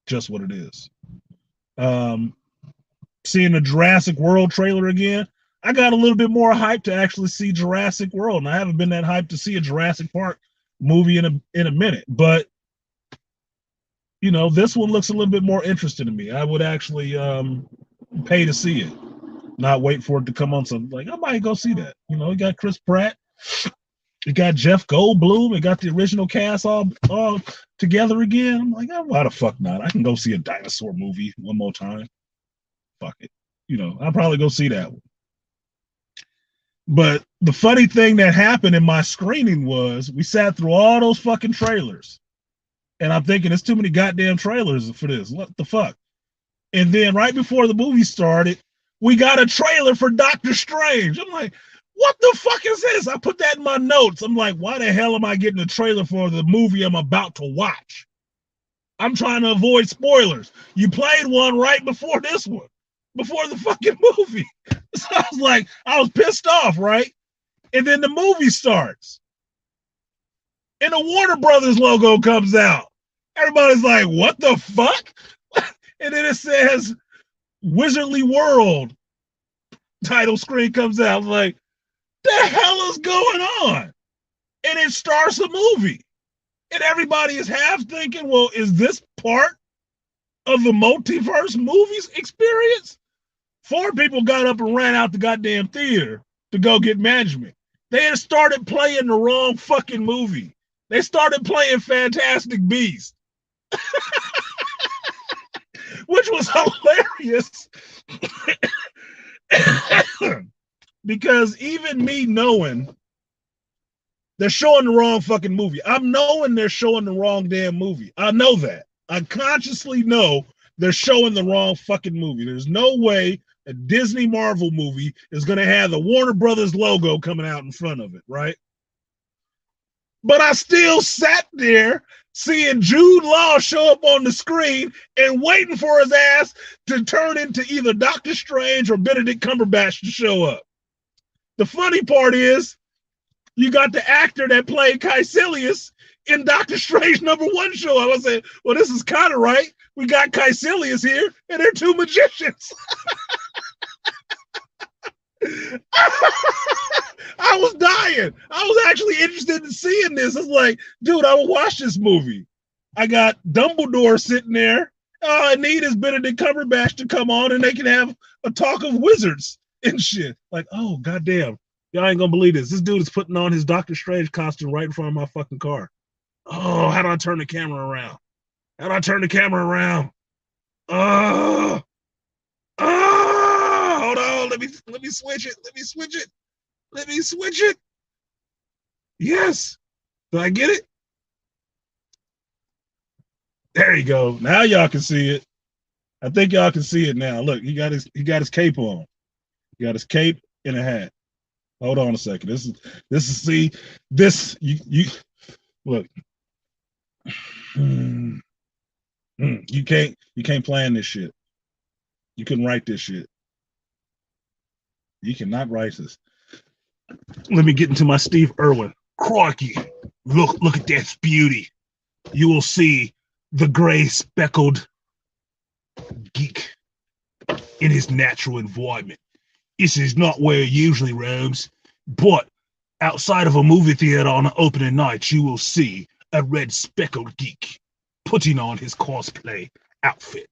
Just what it is. Seeing the Jurassic World trailer again, I got a little bit more hype to actually see Jurassic World, and I haven't been that hyped to see a Jurassic Park movie in a minute. But you know, this one looks a little bit more interesting to me. I would actually pay to see it, not wait for it to come on something. Like, I might go see that. You know, you got Chris Pratt, you got Jeff Goldblum, you got the original cast all together again. I'm like, oh, why the fuck not? I can go see a dinosaur movie one more time. Fuck it. I'll probably go see that one. But the funny thing that happened in my screening was we sat through all those fucking trailers. And I'm thinking there's too many goddamn trailers for this. What the fuck? And then right before the movie started, we got a trailer for Doctor Strange. I'm like, what the fuck is this? I put that in my notes. I'm like, why the hell am I getting a trailer for the movie I'm about to watch? I'm trying to avoid spoilers. You played one right before this one, before the fucking movie. So I was like, I was pissed off, right? And then the movie starts. And the Warner Brothers logo comes out. Everybody's like, what the fuck? And then it says Wizardly World title screen comes out. I'm like, the hell is going on? And it starts a movie. And everybody is half thinking, well, is this part of the multiverse movies experience? 4 people got up and ran out the goddamn theater to go get management. They had started playing the wrong fucking movie. They started playing Fantastic Beasts, which was hilarious. Because even me knowing they're showing the wrong fucking movie, I'm knowing they're showing the wrong damn movie. I know that. I consciously know they're showing the wrong fucking movie. There's no way a Disney Marvel movie is going to have the Warner Brothers logo coming out in front of it, right? But I still sat there seeing Jude Law show up on the screen and waiting for his ass to turn into either Doctor Strange or Benedict Cumberbatch to show up. The funny part is you got the actor that played Caecilius in Doctor Strange #1 show. I was saying, well, this is kind of right. We got Caecilius here, and they're 2 magicians. I was dying. I was actually interested in seeing this. It's like, dude, I will watch this movie. I got Dumbledore sitting there. All I need is Benedict Cumberbatch to come on and they can have a talk of wizards and shit. Like, oh, goddamn. Y'all ain't gonna believe this. This dude is putting on his Doctor Strange costume right in front of my fucking car. Oh, how do I turn the camera around? How do I turn the camera around? Oh, hold on. Let me switch it. Let me switch it. Let me switch it. Yes. Did I get it? There you go. Now y'all can see it. I think y'all can see it now. Look, he got his cape on. He got his cape and a hat. Hold on a second. This is see this you look. You can't plan this shit. You couldn't write this shit. You cannot write this. Let me get into my Steve Irwin. Crikey. Look at that beauty. You will see the gray speckled geek in his natural environment. This is not where he usually roams, but outside of a movie theater on an opening night, you will see a red speckled geek putting on his cosplay outfit.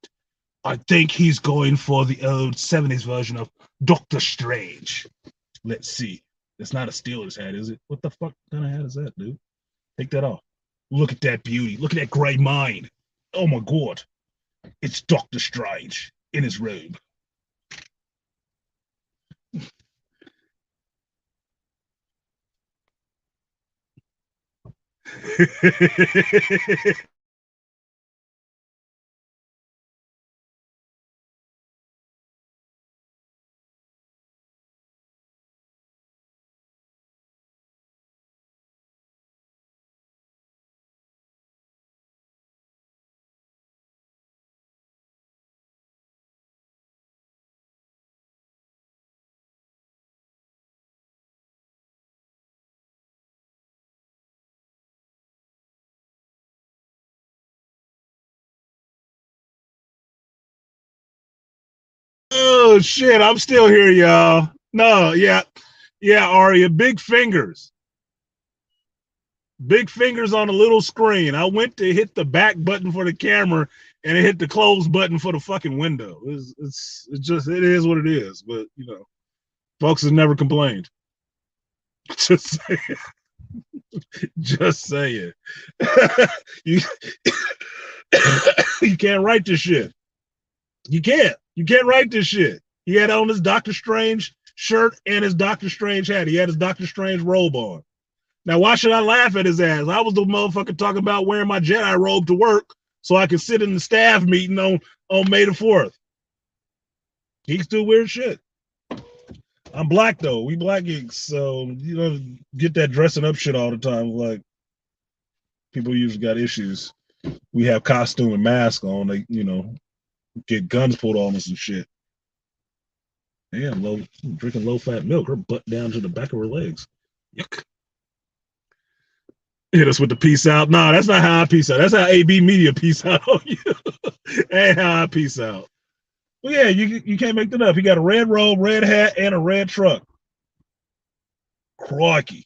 I think he's going for the old 70s version of Doctor Strange. Let's see. It's not a Steelers hat, is it? What the fuck kind of hat is that, dude? Take that off. Look at that beauty. Look at that gray mind. Oh my God. It's Doctor Strange in his robe. Oh shit, I'm still here, y'all. No, yeah, Aria, big fingers. Big fingers on a little screen. I went to hit the back button for the camera and it hit the close button for the fucking window. It's just, it is what it is. But, you know, folks have never complained. Just saying. Just saying. you, you can't write this shit. You can't write this shit. He had on his Doctor Strange shirt and his Doctor Strange hat. He had his Doctor Strange robe on. Now, why should I laugh at his ass? I was the motherfucker talking about wearing my Jedi robe to work so I could sit in the staff meeting on May the 4th. Geeks do weird shit. I'm black though. We black geeks, so you don't get that dressing up shit all the time. Like people usually got issues. We have costume and mask on. They, get guns pulled on us and shit. Damn, drinking low fat milk. Her butt down to the back of her legs. Yuck. Hit us with the peace out. Nah, that's not how I peace out. That's how AB Media peace out on you. Ain't how I peace out. Well, yeah, you can't make that up. He got a red robe, red hat, and a red truck. Crikey.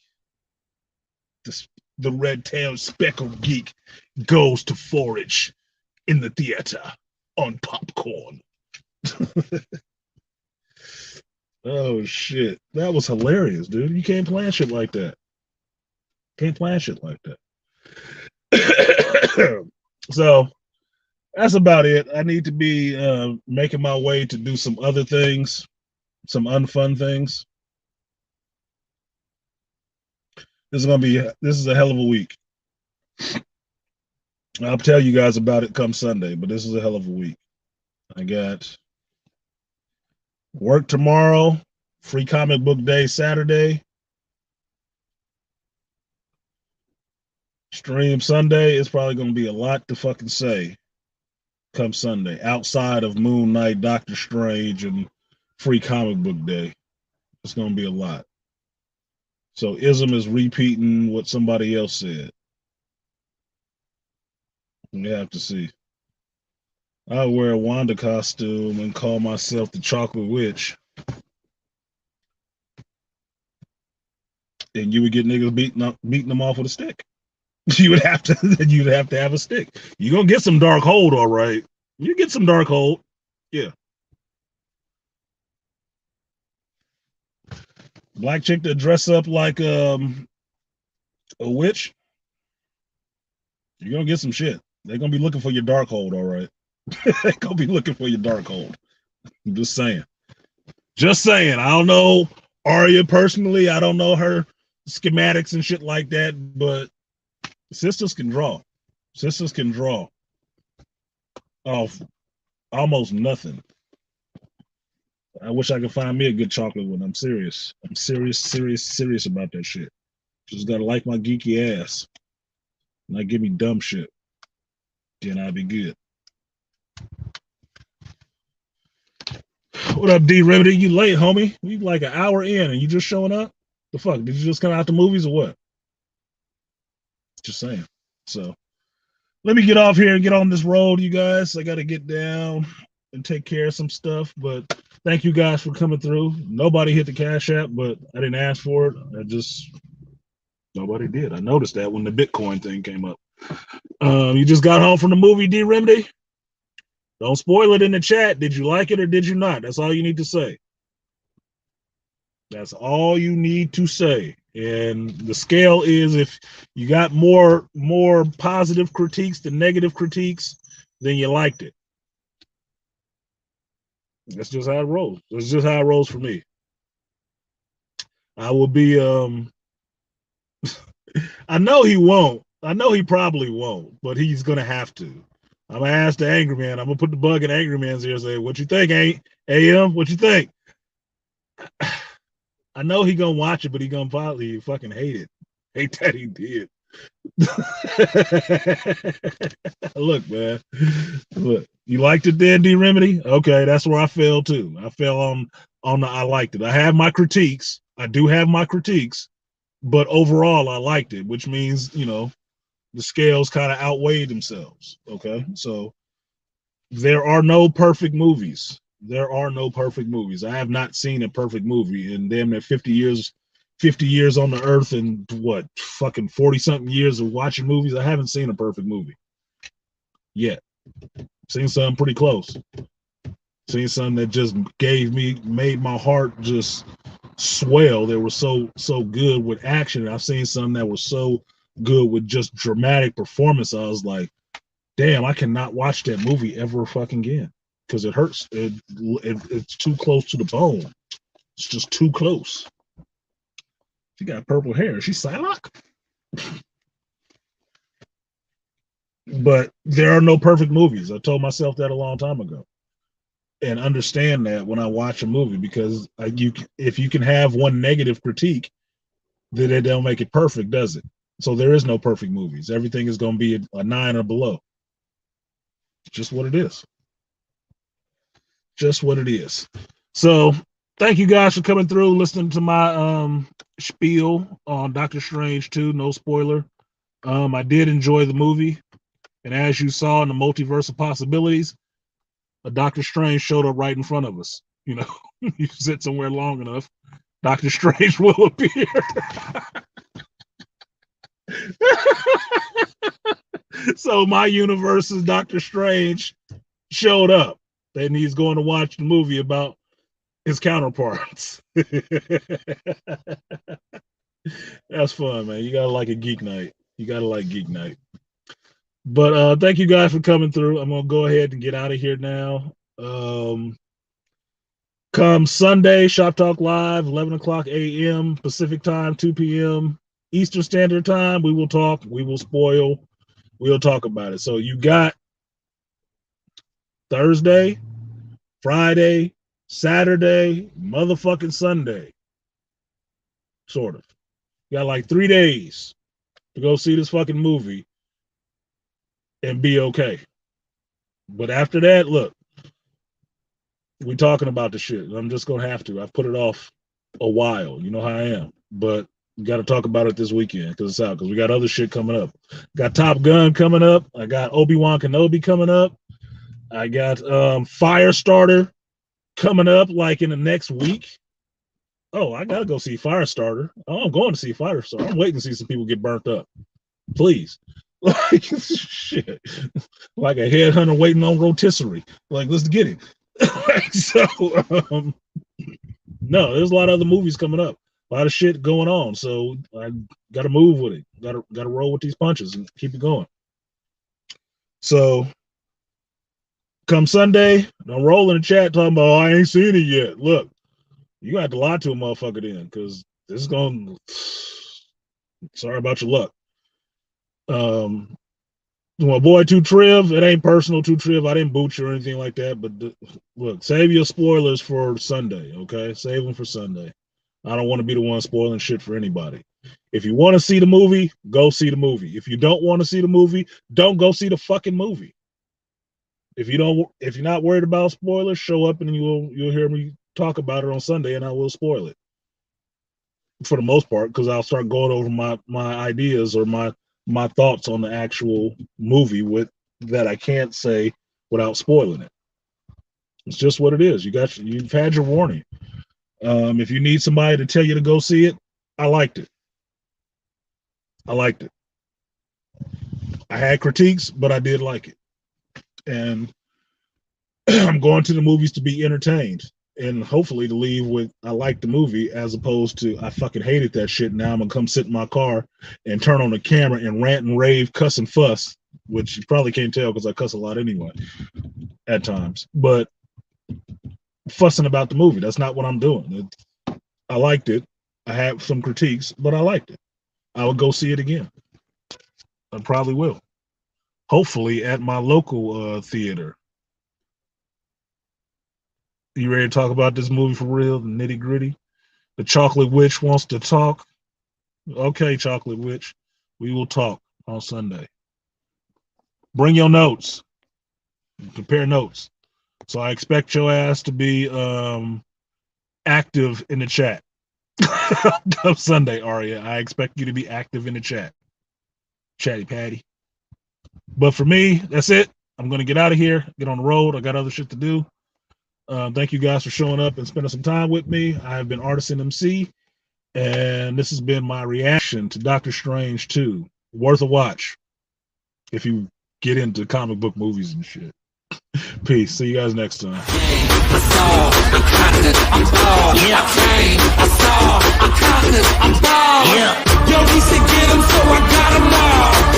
The red-tailed speckled geek goes to forage in the theater on popcorn. Oh, shit. That was hilarious, dude. You can't plan shit like that. Can't plan shit like that. So that's about it. I need to be making my way to do some other things, some unfun things. This is a hell of a week. I'll tell you guys about it come Sunday, but this is a hell of a week. I got work tomorrow, free comic book day Saturday, stream Sunday. It's probably going to be a lot to fucking say come Sunday outside of Moon Knight, Doctor Strange, and free comic book day. It's going to be a lot. So Ism is repeating what somebody else said. We have to see. I'll wear a Wanda costume and call myself the Chocolate Witch. And you would get niggas beating them off with a stick. You'd have to have a stick. You're gonna get some dark hold, all right. You get some dark hold. Yeah. Black chick that dress up like a witch. You're gonna get some shit. They're gonna be looking for your dark hold, all right. They're gonna be looking for your dark hold. I'm just saying. Just saying. I don't know Arya personally. I don't know her schematics and shit like that, but sisters can draw. Sisters can draw off almost nothing. I wish I could find me a good chocolate one. I'm serious. I'm serious about that shit. Just gotta like my geeky ass. Not give me dumb shit. Then I'll be good. What up, D Remedy? You late, homie? We like an hour in and you just showing up? The fuck? Did you just come out the movies or what? Just saying. So let me get off here and get on this road, you guys. I got to get down and take care of some stuff. But thank you guys for coming through. Nobody hit the Cash App, but I didn't ask for it. Nobody did. I noticed that when the Bitcoin thing came up. You just got home from the movie, D Remedy? Don't spoil it in the chat. Did you like it or did you not? That's all you need to say. That's all you need to say. And the scale is if you got more positive critiques than negative critiques, then you liked it. That's just how it rolls. That's just how it rolls for me. I will be I know he won't. I know he probably won't, but he's gonna have to. I'm gonna ask the Angry Man. I'm gonna put the bug in Angry Man's ear and say, "What you think, AM? What you think?" I know he gonna watch it, but he gonna probably fucking hate it. Hate that he did. Look, man. Look, you liked it then, D Remedy? Okay, that's where I fell too. I fell on the I liked it. I have my critiques. I do have my critiques, but overall I liked it, which means, the scales kind of outweighed themselves. Okay. So there are no perfect movies. There are no perfect movies. I have not seen a perfect movie in damn near 50 years on the earth and what, fucking 40 something years of watching movies. I haven't seen a perfect movie yet. Seen something pretty close. Seen something that just made my heart just swell. They were so good with action. I've seen some that were so good with just dramatic performance. I was like, damn, I cannot watch that movie ever fucking again. because it hurts. It's too close to the bone. It's just too close. She got purple hair. Is she Psylocke? But there are no perfect movies. I told myself that a long time ago, and understand that when I watch a movie, because if you can have one negative critique, then it don't make it perfect, does it? So there is no perfect movies. Everything is going to be a 9 or below. It's just what it is. Just what it is. So thank you guys for coming through, listening to my spiel on Doctor Strange 2. No spoiler. I did enjoy the movie. And as you saw in the multiverse of possibilities, a Doctor Strange showed up right in front of us. You know, you sit somewhere long enough, Doctor Strange will appear. So my universe's Doctor Strange showed up, and he's going to watch the movie about his counterparts. That's fun, man. You gotta like a geek night. You gotta like geek night. But thank you guys for coming through. I'm gonna go ahead and get out of here now. Come Sunday, Shop Talk Live, 11 o'clock a.m. Pacific time, 2 p.m. Eastern Standard Time. We will talk. We will spoil. We'll talk about it. So you got Thursday, Friday, Saturday, motherfucking Sunday. Sort of. You got like 3 days to go see this fucking movie and be okay. But after that, look, we talking about the shit. I'm just gonna have to. I've put it off a while. You know how I am. But we got to talk about it this weekend because it's out. Because we got other shit coming up. Got Top Gun coming up. I got Obi-Wan Kenobi coming up. I got Firestarter coming up like in the next week. Oh, I gotta go see Firestarter. Oh, I'm going to see Firestarter. I'm waiting to see some people get burnt up. Please. Like shit. Like a headhunter waiting on rotisserie. Like, let's get it. So no, there's a lot of other movies coming up. A lot of shit going on. So I gotta move with it. Gotta roll with these punches and keep it going. So come Sunday, don't roll in the chat talking about, oh, I ain't seen it yet. Look, you got to lie to a motherfucker then, because this is going. Sorry about your luck. My boy Two Triv, it ain't personal, Two Triv. I didn't boot you or anything like that. But look, save your spoilers for Sunday, okay? Save them for Sunday. I don't want to be the one spoiling shit for anybody. If you want to see the movie, go see the movie. If you don't want to see the movie, don't go see the fucking movie. If you're not worried about spoilers, show up and you'll hear me talk about it on Sunday, and I will spoil it for the most part, because I'll start going over my ideas or my thoughts on the actual movie that I can't say without spoiling it. It's just what it is. You've had your warning. If you need somebody to tell you to go see it, I liked it. I had critiques, but I did like it. And I'm going to the movies to be entertained and hopefully to leave with I like the movie, as opposed to I fucking hated that shit. Now I'm gonna come sit in my car and turn on the camera and rant and rave, cuss and fuss, which you probably can't tell because I cuss a lot anyway at times. But fussing about the movie, that's not what I'm doing. I liked it. I have some critiques, but I liked it. I would go see it again. I probably will. Hopefully at my local theater. You ready to talk about this movie for real? The nitty gritty? The Chocolate Witch wants to talk? Okay, Chocolate Witch. We will talk on Sunday. Bring your notes. Prepare notes. So I expect your ass to be active in the chat. Come Sunday, Aria. I expect you to be active in the chat. Chatty Patty. But for me, that's it. I'm going to get out of here, get on the road. I got other shit to do. Thank you guys for showing up and spending some time with me. I have been Artisan MC, and this has been my reaction to Doctor Strange 2. Worth a watch if you get into comic book movies and shit. Peace. See you guys next time. Yo, we should get 'em, so I got 'em all.